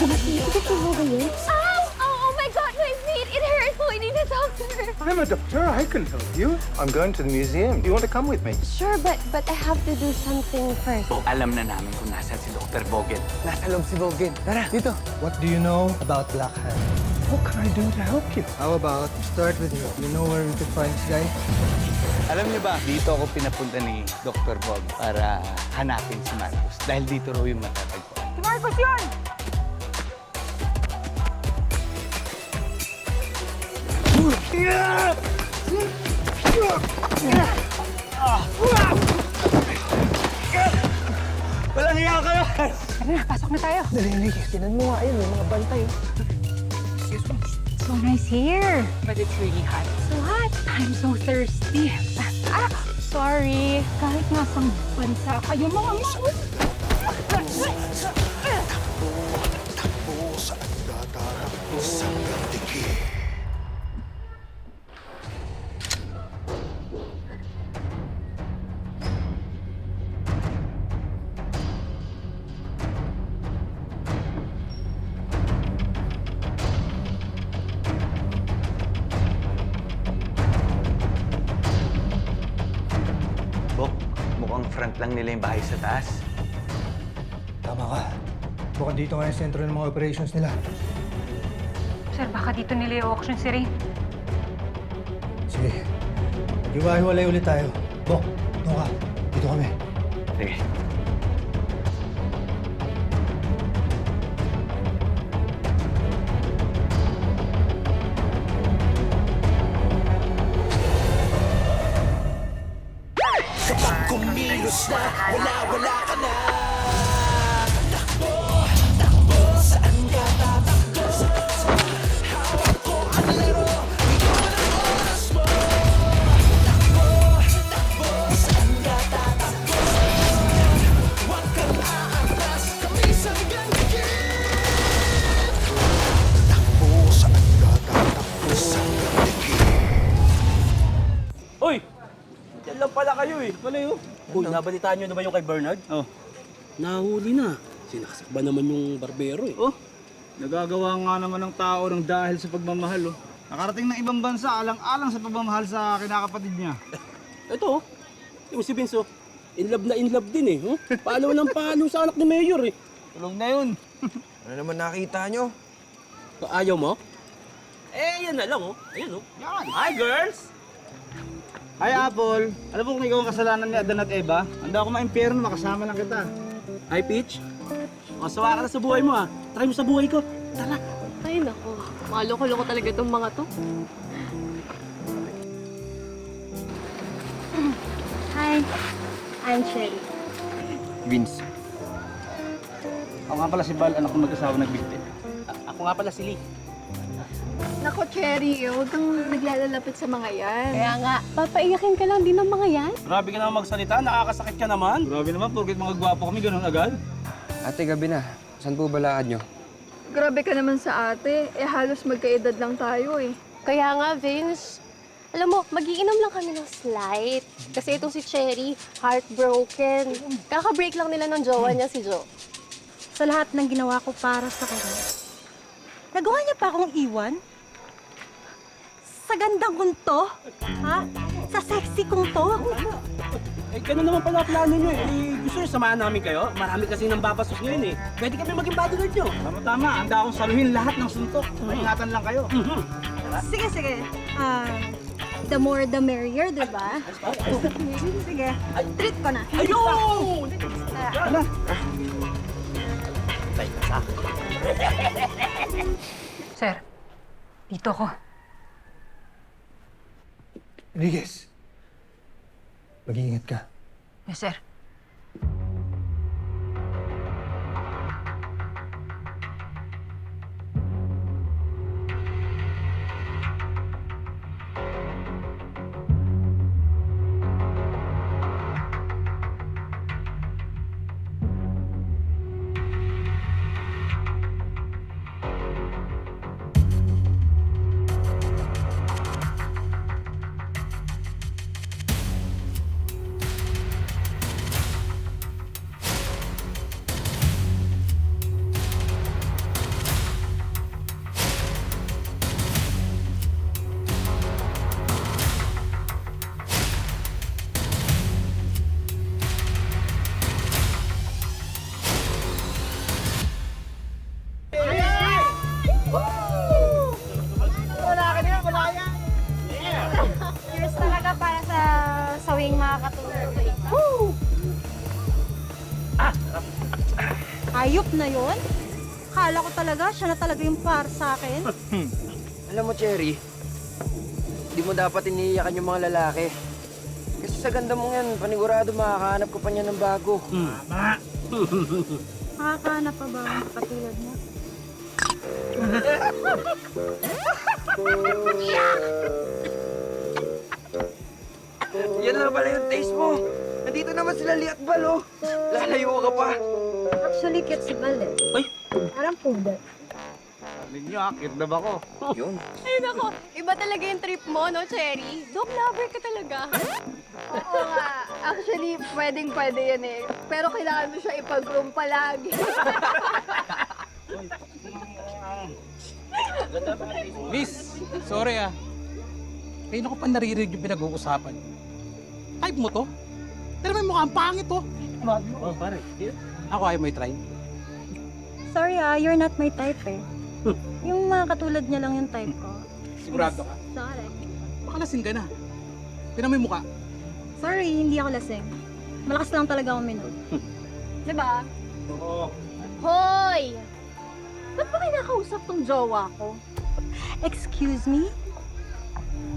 Sakit mo ba yun? Ow! Oh my God, my feet! It hurts! I need a doctor. I'm a doctor. I can help you. I'm going to the museum. You want to come with me? Sure, but I have to do something first. Oh, alam na namin kung nasan si Dr. Vogel. Nasa loob si Vogel. Tara, dito. What do you know about Black Hand? What can I do to help you? How about start with you? You know where we can find this guy? Alam niyo ba, dito ako pinapunta ni Dr. Vogel para hanapin si Marcos. Dahil dito raw yung matatagpuan. Si Marcos yun! Walang hiya kayo! Tara na, pasok na tayo. Dali, tinan mo nga yun. May mga bantay. So nice here. But it's really hot. So hot. I'm so thirsty. Sorry. Kahit nasang bansa kayo, mga Bok, mukhang front lang nila yung bahay sa taas. Tama ka. Mukhang dito nga yung sentro ng mga operations nila. Sir, baka dito nila i-auction si Rain. Sige. Mag-iwahiwalay ulit tayo. Bok, doon ka. Dito kami. Sige. Kumilos na, wala ka na. Uy! Diyan lang pala kayo eh. Wala yun. Uy, nabalitaan nyo na ba yung kay Bernard? Oh. Nahuli na. Sinakasakba naman yung barbero eh. Oh, nagagawa nga naman ng tao ng dahil sa pagmamahal, oh. Nakarating ng ibang bansa, alang-alang sa pagmamahal sa kinakapatid niya. Ito oh, yung si Vince oh. In love din eh. Huh? Palo ng palo sa anak ni Mayor eh. Tulog na yun. Ano naman nakita nyo? Ayaw mo? Eh, yan na lang oh. Ayan oh. Yan. Hi girls! Hi, Apple. Alam mo kung ikaw ang kasalanan ni Adan at Eva? Handa ako ma-impyerno, makasama lang kita. Hi Peach. Masawa ka na sa buhay mo ah. Try mo sa buhay ko. Tara. Ay, nako. Mga loko-loko talaga itong mga to. Hi, I'm Shelly. Vince. Ako nga pala si Val, anak ng mag-asawa nagbigti. Ako nga pala si Lee. Nako, Cherry, huwag kang naglalapit sa mga yan. Kaya nga, papaiyakin ka lang din ng mga yan. Grabe ka naman magsalita. Nakakasakit ka naman. Grabe naman, porket mga gwapo kami, ganun agad. Ate, gabi na. Saan po ba lakad nyo? Grabe ka naman sa ate. Eh, halos magkaedad lang tayo eh. Kaya nga, Vince, alam mo, magiinom lang kami ng Slight. Kasi itong si Cherry, heartbroken. Kaka-break lang nila ng jowa niya si Joe. Sa lahat ng ginawa ko para sa kanya, nagawa niya pa akong iwan? Sa gandang kong to? Ha? Sa sexy kong to? Eh, ganun naman pala plano nyo eh. Gusto nyo samahan namin kayo? Marami kasi nang babastos ngayon eh. Pwede kami maging bodyguard nyo. Tama-tama, handa akong saluhin lahat ng suntok. Ingatan lang kayo. Sige. The more the merrier, di ba? Sige. Treat ko na. Ayun! Sir, dito ko. Enriquez. Mag-iingat ka. Yes, sir. Cheers talaga para sa sawing mga katulad ko. Hayop na yon. Kala ko talaga, siya na talaga yung para sa akin. Alam mo, Cherry, di mo dapat iniiyakan yung mga lalaki. Kasi sa ganda mong yan, panigurado makakahanap ko pa niya ng bago. Makakahanap pa ba ang katulad mo? Yan lang pala yung taste mo. Nandito naman sila Lee at Bal, oh. Lalayo ka pa. Actually, cute si Bal eh. Ay! Parang poodle. Ninyo, kidnap ako. Yun. Ayun ako, iba talaga yung trip mo, no, Cherry? Dog lover ka talaga. Oo nga. Actually, pwedeng-pwede yan eh. Pero kailangan mo siya ipag-room palagi. Miss, sorry ah. Kayo na ko pa naririnig yung pinag-uusapan. Type mo to? Pero may mukhang pangit to. Oh, pare. Ako ayaw mo i-try. Sorry you're not my type eh. Yung mga katulad niya lang yung type ko. Sigurado ka. Sorry. Baka lasing ka na. Tinan mo yung mukha. Sorry, hindi ako lasing. Malakas lang talaga ako minod. Diba? Oo. Hoy! Ba't ba kinakausap tong jowa ko? Excuse me?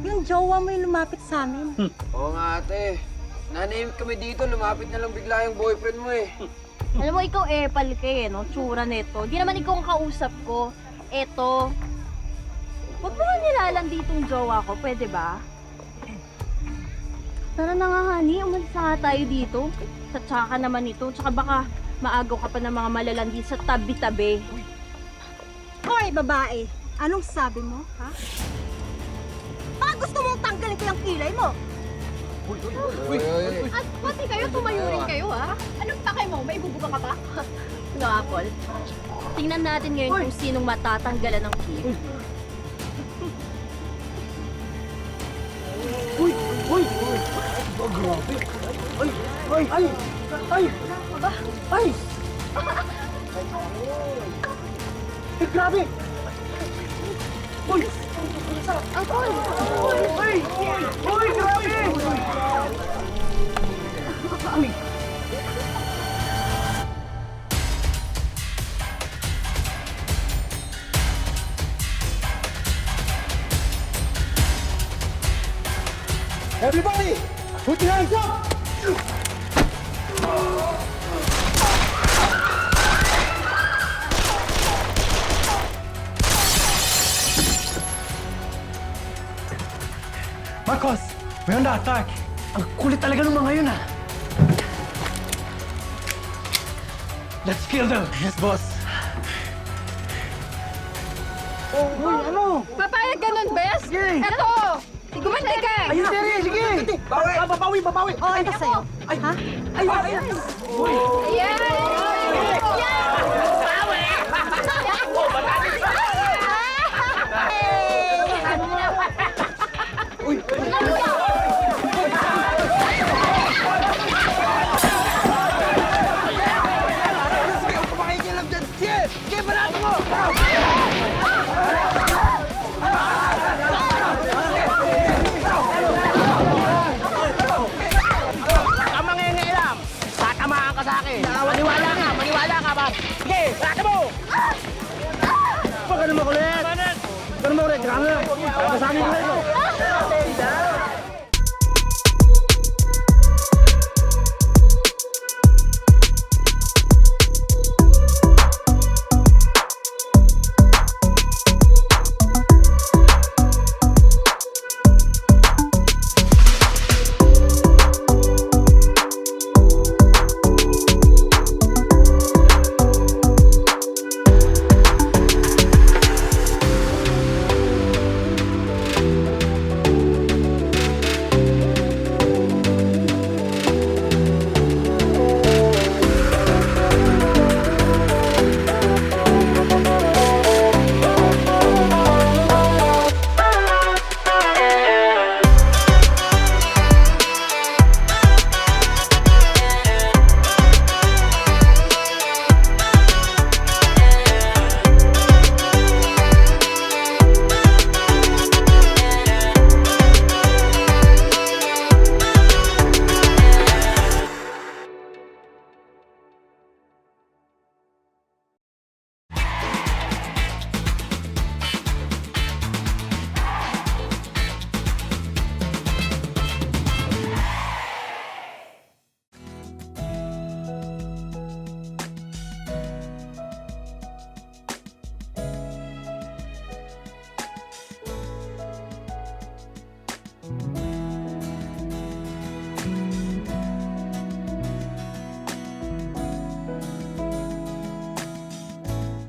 Yung jowa mo yung lumapit sa amin. Oo nga, ate. Nanahimik kami dito, lumapit na lang bigla yung boyfriend mo eh. Alam mo, ikaw epal ka eh, no? Tsura nito. Di naman ikaw ang kausap ko. Eto. Huwag mo na nilalang ditong jowa ko, pwede ba? Tara na nga, honey. Umalis na nga tayo dito. Sa tsaka naman ito. Tsaka baka maagaw ka pa ng mga malalandi sa tabi-tabi. Hoy, babae! Anong sabi mo, ha? Baka gusto mong tanggalin ko yung kilay mo? At pati kayo, tumayo rin kayo, ha? Anong pakay mo? May ibubuga ka pa? No, Apple. Tingnan natin ngayon kung sinong matatanggalan ng kilay. Everybody, put your hands up! Marcos, we're under attack. Ang kulit talaga ng mga yun, ah. Let's kill them. Yes, boss. Papayag ka nun, Bes? Eto! Gumanti ka! Ayun, sige, sige. Babawi! Oh, ito sa'yo. Ha? Ganun makulit! Ganun makulit! Ganun! Kasama ko na ito!